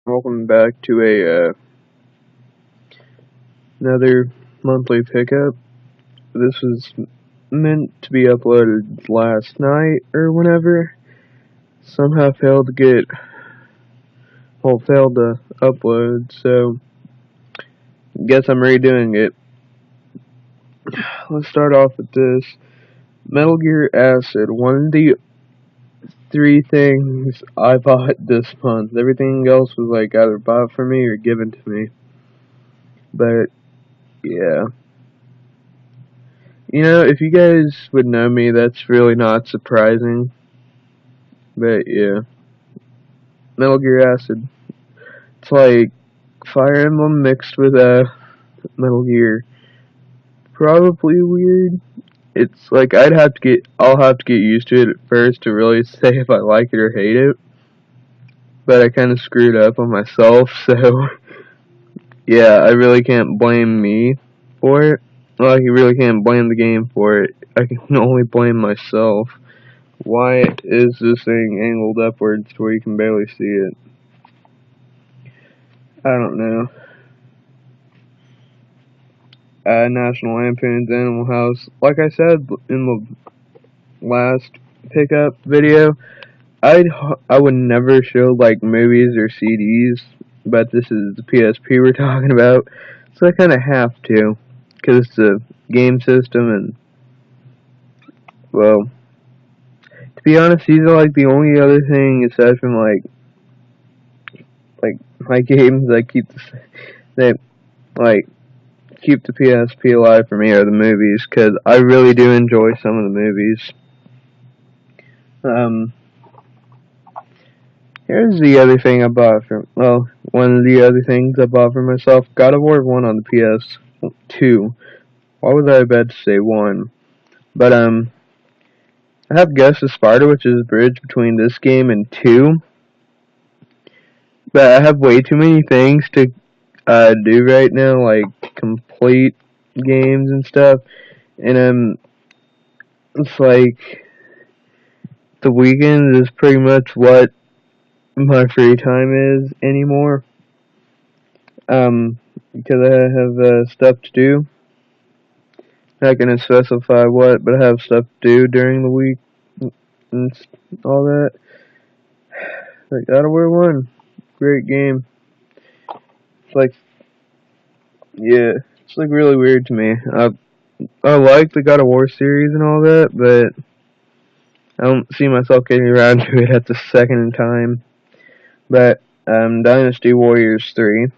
Welcome back to another monthly pickup. This was meant to be uploaded last night or whenever. Somehow failed to upload, so guess I'm redoing it. Let's start off with this. Metal Gear Acid, one of the three things I bought this month. Everything else was like either bought for me or given to me. But yeah. If you guys would know me, that's really not surprising. But yeah, Metal Gear Acid. It's like Fire Emblem mixed with Metal Gear. Probably weird. It's like I'll have to get used to it at first to really say if I like it or hate it. But I kind of screwed up on myself, so yeah, I really can't blame me for it. Well, I really can't blame the game for it. I can only blame myself. Why is this thing angled upwards to where you can barely see it? I don't know. National Lampoon's Animal House. Like I said in the last pickup video, I would never show like movies or CDs, but this is the PSP we're talking about, so I kind of have to, because it's a game system, and well, to be honest, these are like the only other thing aside from like my games that that like keep the PSP alive for me are the movies, because I really do enjoy some of the movies. Um, Here's the other thing I bought one of the other things I bought for myself, God of War 1 on the PS2. Why was I about to say 1? But, I have Ghost of Sparta, which is a bridge between this game and 2. But I have way too many things to, do right now, like complete games and stuff. And, it's like, the weekend is pretty much what my free time is anymore. Because I have stuff to do. Not gonna specify what, but I have stuff to do during the week and all that. Like God of War 1, great game. It's like, yeah, it's like really weird to me. I like the God of War series and all that, but I don't see myself getting around to it at the second time. But Dynasty Warriors 3.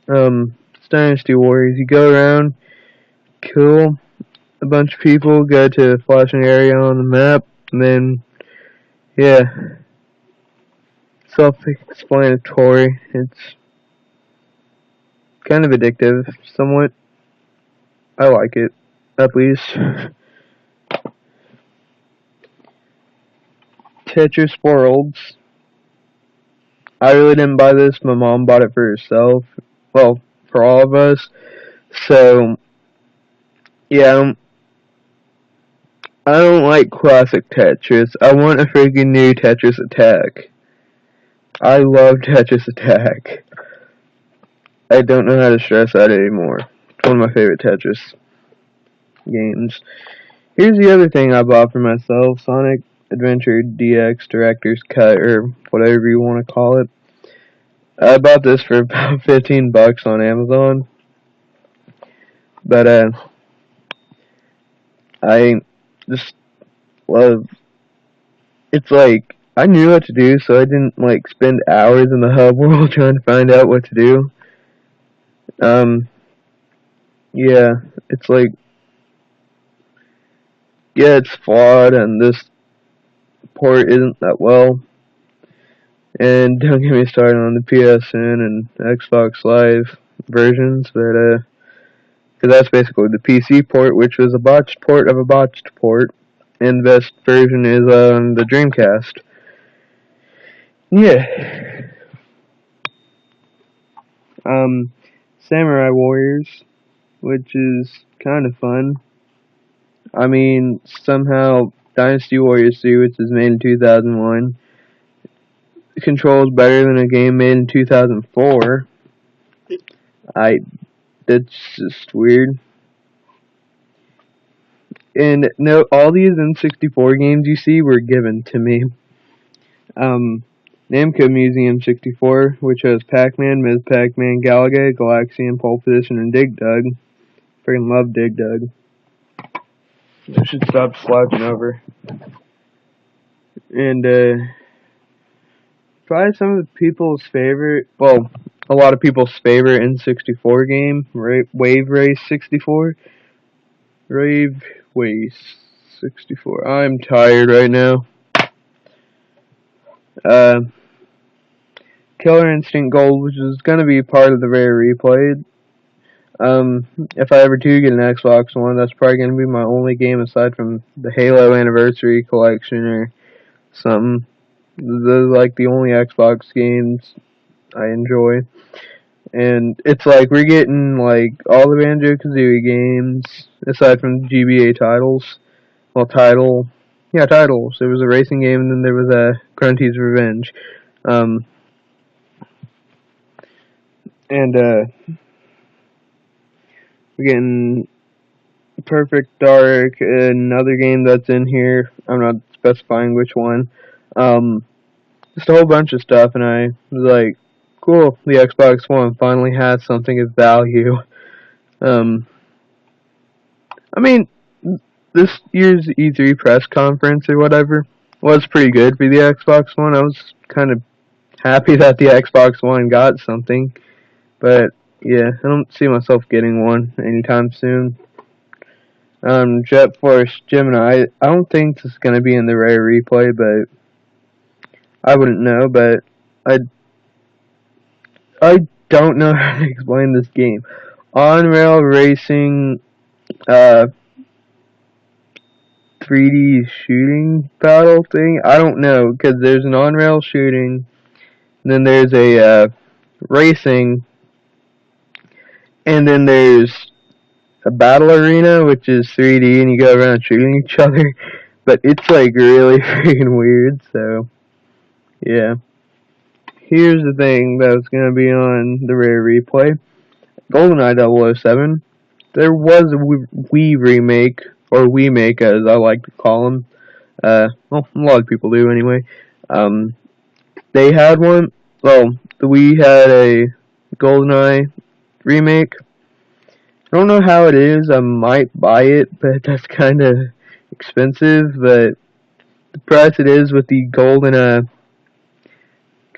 It's Dynasty Warriors. You go around, kill a bunch of people, go to a flashing area on the map, and then yeah, self-explanatory. It's kind of addictive, somewhat. I like it, at least. Tetris Worlds. I really didn't buy this. My mom bought it for herself. Well, for all of us. So, yeah, I don't like classic Tetris. I want a freaking new Tetris Attack. I love Tetris Attack. I don't know how to stress that anymore. It's one of my favorite Tetris games. Here's the other thing I bought for myself, Sonic Adventure DX Director's Cut, or whatever you want to call it. I bought this for about $15 on Amazon. But, I just love, it's like, I knew what to do, so I didn't, like, spend hours in the hub world trying to find out what to do. Yeah, it's like, yeah, it's flawed, and this port isn't that well. And don't get me started on the PSN and Xbox Live versions, but because that's basically the PC port, which was a botched port of a botched port, and the best version is on the Dreamcast. Yeah. Um, Samurai Warriors, which is kind of fun. I mean, somehow Dynasty Warriors 3, which was made in 2001, controls better than a game made in 2004. That's just weird. And no, all these N64 games you see were given to me. Namco Museum 64, which has Pac-Man, Ms. Pac-Man, Galaga, Galaxian, Pole Position, and Dig Dug. Freaking love Dig Dug. I should stop slouching over. And, probably some of people's favorite, well, a lot of people's favorite N64 game, Wave Race 64. Wave Race 64. I'm tired right now. Killer Instinct Gold, which is going to be part of the Rare Replay. If I ever do get an Xbox One, that's probably going to be my only game aside from the Halo Anniversary Collection or something. Those are like the only Xbox games I enjoy. And it's like we're getting like all the Banjo-Kazooie games aside from the GBA titles. Well, titles. There was a racing game and then there was a Grunty's Revenge. We're getting Perfect Dark, another game that's in here. I'm not specifying which one. Just a whole bunch of stuff, and I was like, cool, the Xbox One finally has something of value. I mean, this year's E3 press conference or whatever was pretty good for the Xbox One. I was kind of happy that the Xbox One got something, but yeah, I don't see myself getting one anytime soon. Jet Force Gemini, I don't think this is going to be in the Rare Replay, but I wouldn't know, but I don't know how to explain this game. On-rail racing, 3D shooting battle thing? I don't know, because there's an on-rail shooting, and then there's a, racing, and then there's a battle arena, which is 3D, and you go around shooting each other, but it's, like, really freaking weird, so, yeah. Here's the thing that's going to be on the Rare Replay. GoldenEye 007. There was a Wii remake, or Wii-make as I like to call them. Well, a lot of people do anyway. They had one. Well, the Wii had a GoldenEye remake. I don't know how it is. I might buy it, but that's kind of expensive. But the price it is with the golden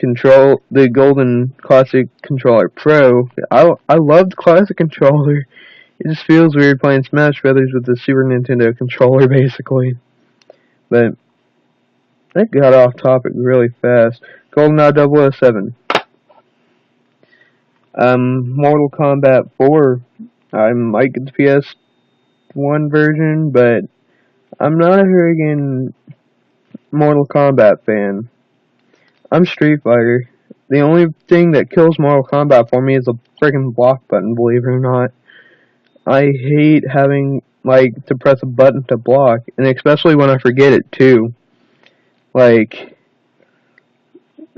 the Golden Classic Controller Pro. I love the Classic Controller. It just feels weird playing Smash Brothers with the Super Nintendo controller, basically. But that got off topic really fast. GoldenEye 007. Mortal Kombat 4. I might get the PS1 version, but I'm not a friggin' Mortal Kombat fan. I'm Street Fighter. The only thing that kills Mortal Kombat for me is a friggin' block button, believe it or not. I hate having, like, to press a button to block, and especially when I forget it, too. Like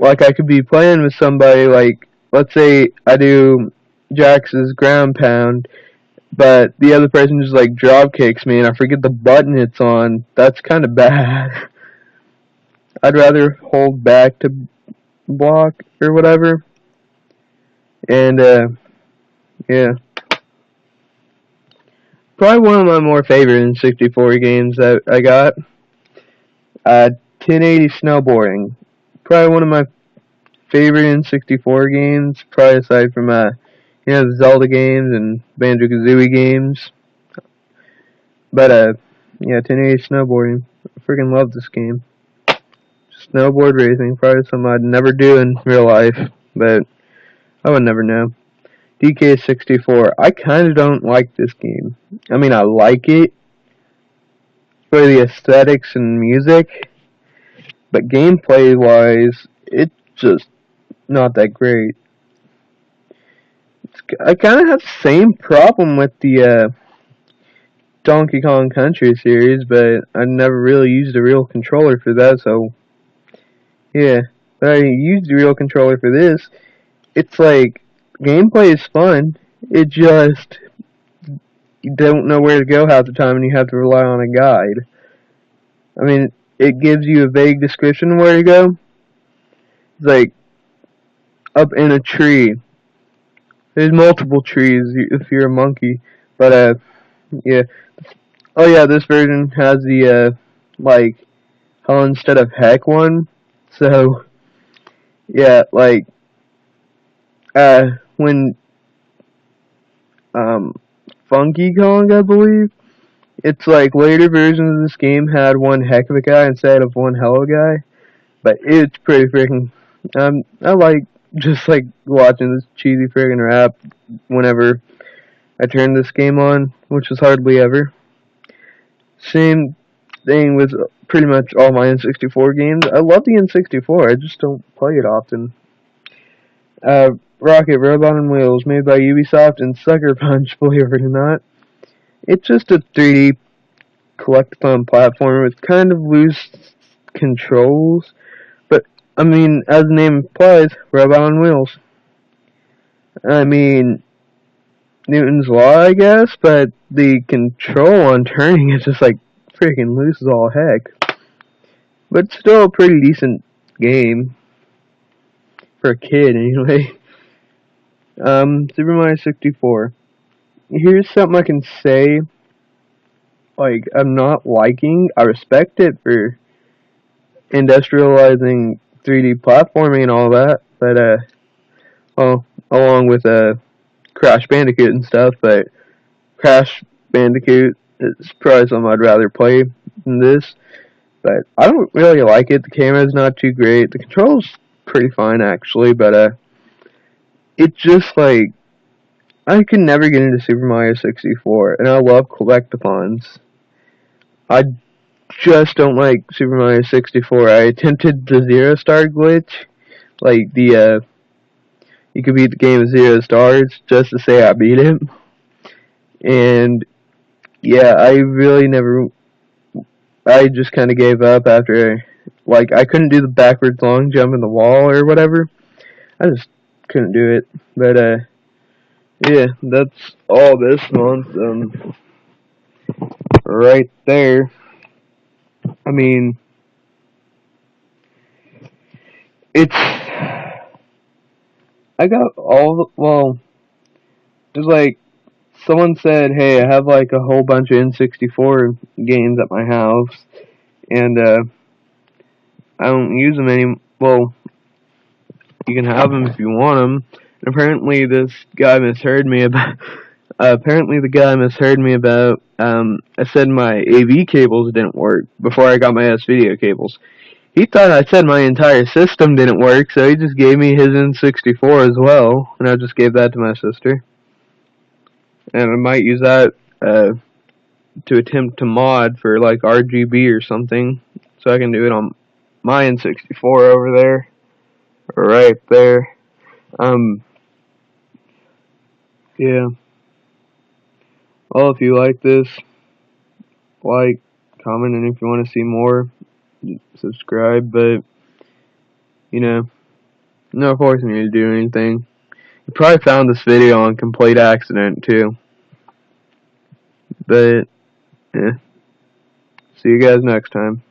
I could be playing with somebody, like, let's say I do Jax's ground pound, but the other person just, like, drop kicks me, and I forget the button it's on. That's kind of bad. I'd rather hold back to block or whatever. And, yeah. Probably one of my more favorite N64 games that I got. 1080 Snowboarding. Probably one of my favorite N64 games, probably aside from, the Zelda games and Banjo-Kazooie games. But, yeah, 1080 Snowboarding. I freaking love this game. Snowboard racing, probably something I'd never do in real life, but I would never know. DK64. I kind of don't like this game. I mean, I like it for the aesthetics and music, but gameplay-wise, it's just not that great. I kind of have the same problem with the Donkey Kong Country series, but I never really used a real controller for that, so yeah. but I used the real controller for this. It's like, gameplay is fun. It just, you don't know where to go half the time and you have to rely on a guide. I mean, it gives you a vague description of where to go. It's like, up in a tree. There's multiple trees if you're a monkey. But, yeah. Oh yeah, this version has the, like, how instead of heck one. So, yeah, like, when, Funky Kong, I believe, it's like later versions of this game had one heck of a guy instead of one hell of a guy. But it's pretty freaking, I like, just like watching this cheesy freaking rap whenever I turn this game on, which is hardly ever. Same thing with pretty much all my N64 games. I love the N64, I just don't play it often. Rocket Robot on Wheels, made by Ubisoft and Sucker Punch, believe it or not. It's just a 3D collectathon platformer with kind of loose controls, but I mean, as the name implies, Robot on Wheels. I mean, Newton's Law, I guess, but the control on turning is just like freaking loose as all heck. But still a pretty decent game for a kid, anyway. Super Mario 64. Here's something I can say. Like, I'm not liking. I respect it for industrializing 3D platforming and all that, but well, along with Crash Bandicoot and stuff. But Crash Bandicoot is probably something I'd rather play than this. But I don't really like it. The camera's not too great. The controls pretty fine actually, but it's just like, I could never get into Super Mario 64, and I love collectathons. I just don't like Super Mario 64. I attempted the Zero Star glitch, like you could beat the game with 0 stars just to say I beat it. And yeah, I just kind of gave up after, like, I couldn't do the backwards long jump in the wall or whatever. I just couldn't do it. But yeah, that's all this month. Right there. I mean, it's, I got well, it's like, someone said, hey, I have like a whole bunch of N64 games at my house, and I don't use them well, you can have them if you want them. And apparently this guy misheard me about, I said my AV cables didn't work before I got my S-Video cables. He thought I said my entire system didn't work, so he just gave me his N64 as well, and I just gave that to my sister. And I might use that to attempt to mod for like RGB or something, so I can do it on my N64 over there, right there. Yeah. Well, if you like this, like, comment, and if you want to see more, subscribe. But you know, no forcing you to do anything. You probably found this video on complete accident too. But yeah. See you guys next time.